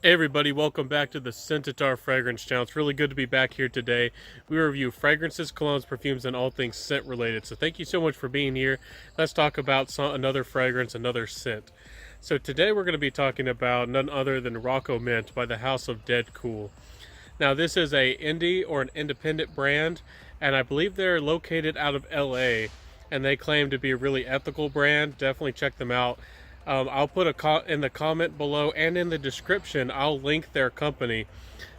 Hey everybody, welcome back to the Scentatar Fragrance Channel. It's really good to be back here today. We review fragrances, colognes, perfumes, and all things scent related. So thank you so much for being here. Let's talk about another fragrance, another scent. So today we're going to be talking about none other than Rocco Mint by the House of Dedcool. Now this is a indie or an independent brand, and I believe they're located out of LA, and they claim to be a really ethical brand. Definitely check them out. I'll put in the comment below and in the description, I'll link their company.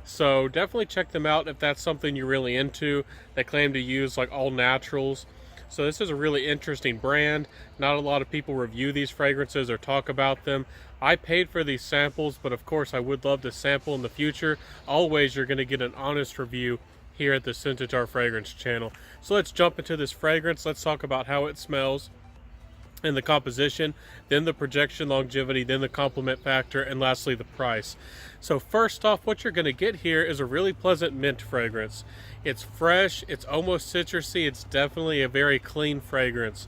So definitely check them out if that's something you're really into. They claim to use like all naturals. So this is a really interesting brand. Not a lot of people review these fragrances or talk about them. I paid for these samples, but of course I would love to sample in the future. Always you're going to get an honest review here at the Scentatar Fragrance Channel. So let's jump into this fragrance. Let's talk about how it smells and the composition, then the projection longevity, then the complement factor, and lastly the price. So first off, what you're going to get here is a really pleasant mint fragrance. It's fresh, it's almost citrusy, it's definitely a very clean fragrance.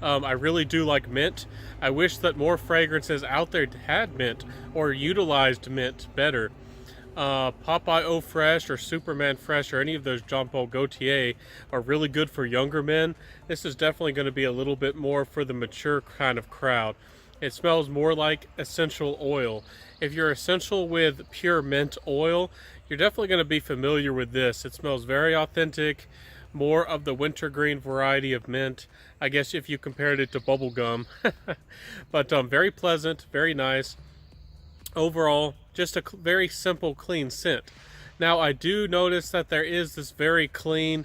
I really do like mint. I wish that more fragrances out there had mint or utilized mint better. Popeye Eau Fresh or Superman Fresh or any of those Jean Paul Gaultier are really good for younger men. This is definitely going to be a little bit more for the mature kind of crowd. It smells more like essential oil. If you're essential with pure mint oil, you're definitely going to be familiar with this. It smells very authentic, more of the wintergreen variety of mint. I guess if you compared it to bubble gum. But very pleasant, very nice. Overall, just a very simple, clean scent. Now, I do notice that there is this very clean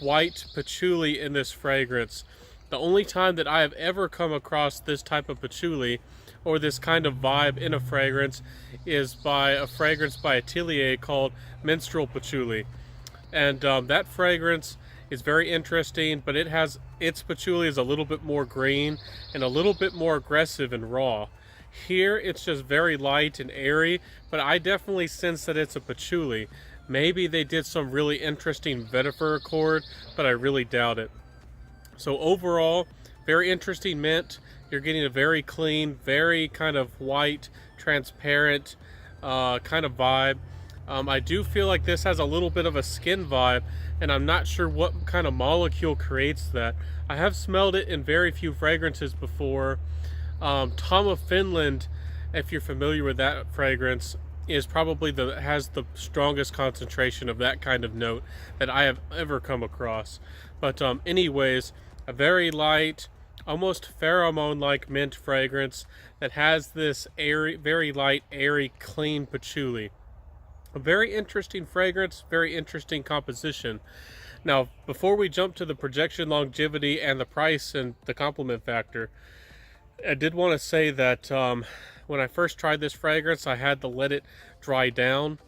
white patchouli in this fragrance. The only time that I have ever come across this type of patchouli or this kind of vibe in a fragrance is by a fragrance by Atelier called Menstrual Patchouli. And that fragrance is very interesting, but its patchouli is a little bit more green and a little bit more aggressive and raw. Here it's just very light and airy, but I definitely sense that it's a patchouli. Maybe they did some really interesting vetiver accord, but I really doubt it. So overall, very interesting mint. You're getting a very clean, very kind of white, transparent kind of vibe. I do feel like this has a little bit of a skin vibe, and I'm not sure what kind of molecule creates that. I have smelled it in very few fragrances before. Tom of Finland, if you're familiar with that fragrance, is probably has the strongest concentration of that kind of note that I have ever come across. But anyways, a very light, almost pheromone-like mint fragrance that has this airy, very light, airy, clean patchouli. A very interesting fragrance, very interesting composition. Now, before we jump to the projection longevity and the price and the complement factor, I did want to say that when I first tried this fragrance, I had to let it dry down.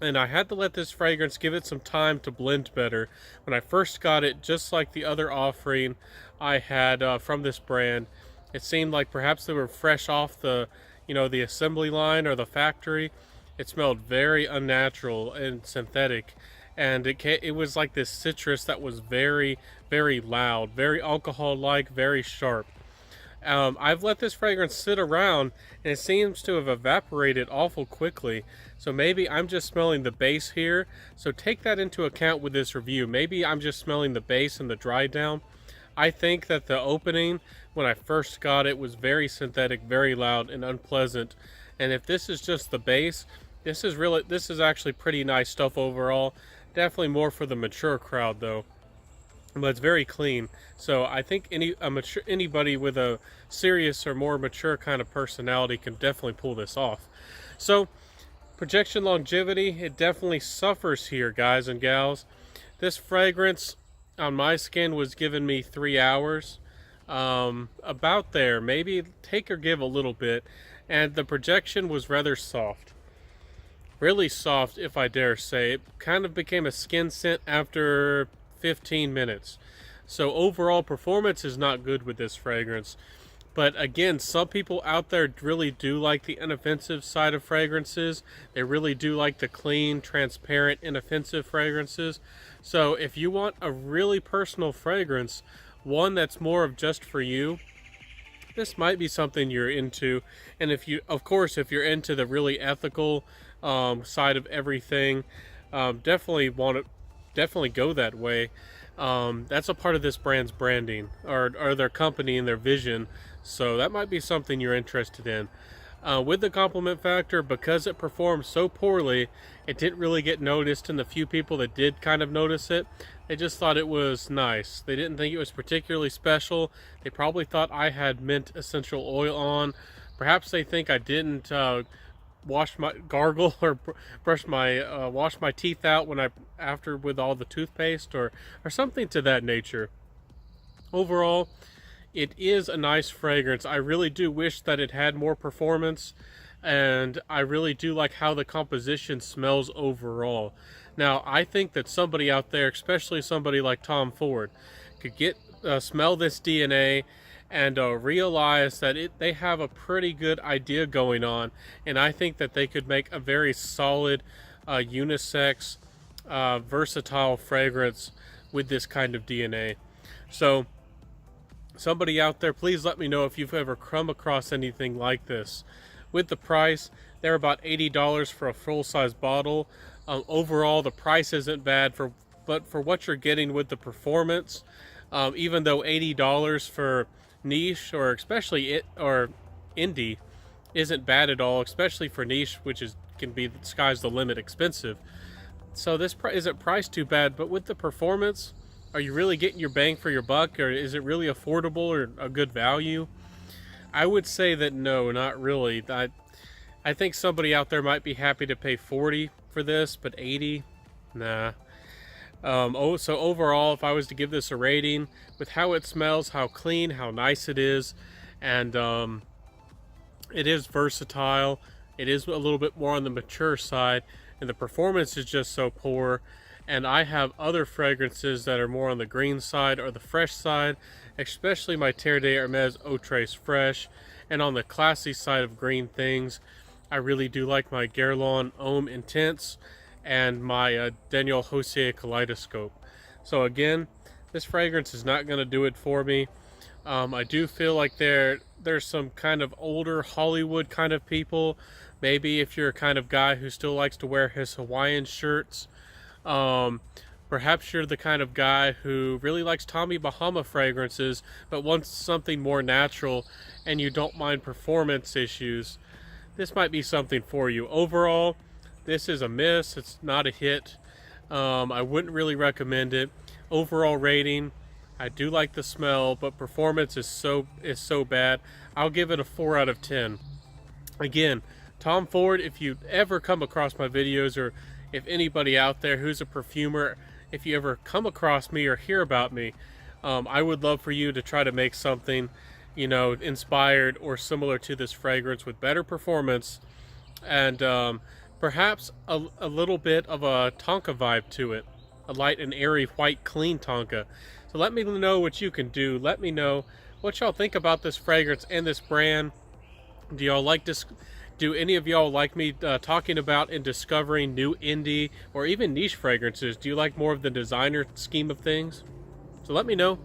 And I had to let this fragrance give it some time to blend better. When I first got it, just like the other offering I had from this brand, it seemed like perhaps they were fresh off the assembly line or the factory. It smelled very unnatural and synthetic. And it was like this citrus that was very, very loud, very alcohol-like, very sharp. I've let this fragrance sit around and it seems to have evaporated awful quickly. So maybe I'm just smelling the base here. So take that into account with this review. Maybe I'm just smelling the base and the dry down. I think that the opening when I first got it was very synthetic, very loud and unpleasant. And if this is just the base, this is actually pretty nice stuff overall. Definitely more for the mature crowd though. But it's very clean. So I think anybody with a serious or more mature kind of personality can definitely pull this off. So projection longevity, it definitely suffers here, guys and gals. This fragrance on my skin was giving me 3 hours, about there, maybe take or give a little bit, and the projection was rather soft. Really soft, if I dare say. It kind of became a skin scent after 15 minutes. So overall performance is not good with this fragrance. But again, some people out there really do like the inoffensive side of fragrances. They really do like the clean, transparent, inoffensive fragrances. So if you want a really personal fragrance, one that's more of just for you, this might be something you're into. And if you, of course, if you're into the really ethical side of everything, definitely go that way. That's a part of this brand's branding, or their company and their vision. So that might be something you're interested in. With the compliment factor, because it performed so poorly, it didn't really get noticed, and the few people that did kind of notice it, they just thought it was nice. They didn't think it was particularly special. They probably thought I had mint essential oil on. Perhaps they think I didn't wash my gargle or brush my wash my teeth out when after with all the toothpaste, or something to that nature. Overall, it is a nice fragrance. I really do wish that it had more performance, and I really do like how the composition smells overall. Now, I think that somebody out there, especially somebody like Tom Ford, could smell this DNA and realize that they have a pretty good idea going on, and I think that they could make a very solid unisex versatile fragrance with this kind of DNA. So somebody out there, please let me know if you've ever come across anything like this. With the price, they're about $80 for a full-size bottle. Overall, the price isn't bad, but for what you're getting with the performance, even though $80 for niche, or especially indie, isn't bad at all, especially for niche, which can be the sky's the limit expensive. So this isn't priced too bad, but with the performance, are you really getting your bang for your buck, or is it really affordable or a good value? I would say that no, not really. I think somebody out there might be happy to pay $40 for this, but $80, nah. So overall, if I was to give this a rating, with how it smells, how clean, how nice it is, and it is versatile, it is a little bit more on the mature side, and the performance is just so poor. And I have other fragrances that are more on the green side or the fresh side, especially my Terre de Hermes Eau Trace Fresh. And on the classy side of green things, I really do like my Guerlain Homme Intense and my Daniel Jose Kaleidoscope. So again, this fragrance is not going to do it for me. I do feel like there's some kind of older Hollywood kind of people. Maybe if you're a kind of guy who still likes to wear his Hawaiian shirts, perhaps you're the kind of guy who really likes Tommy Bahama fragrances but wants something more natural, and you don't mind performance issues. This might be something for you. Overall, this is a miss. It's not a hit. I wouldn't really recommend it. Overall rating, I do like the smell, but performance is so bad. I'll give it a 4 out of 10. Again, Tom Ford, if you ever come across my videos, or if anybody out there who's a perfumer, if you ever come across me or hear about me, I would love for you to try to make something, inspired or similar to this fragrance with better performance, and perhaps a little bit of a Tonka vibe to it, a light and airy white clean Tonka. So let me know what you can do. Let me know what y'all think about this fragrance and this brand. Do y'all like this? Do any of y'all like me talking about and discovering new indie or even niche fragrances? Do you like more of the designer scheme of things? So let me know.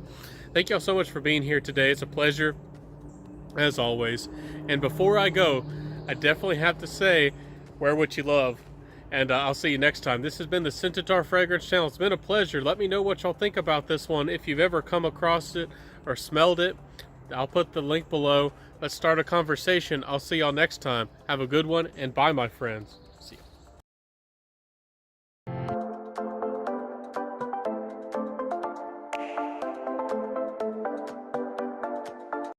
Thank y'all so much for being here today. It's a pleasure, as always. And before I go, I definitely have to say, wear what you love. And I'll see you next time. This has been the Scentatar Fragrance Channel. It's been a pleasure. Let me know what y'all think about this one. If you've ever come across it or smelled it, I'll put the link below. Let's start a conversation. I'll see y'all next time. Have a good one, and bye, my friends.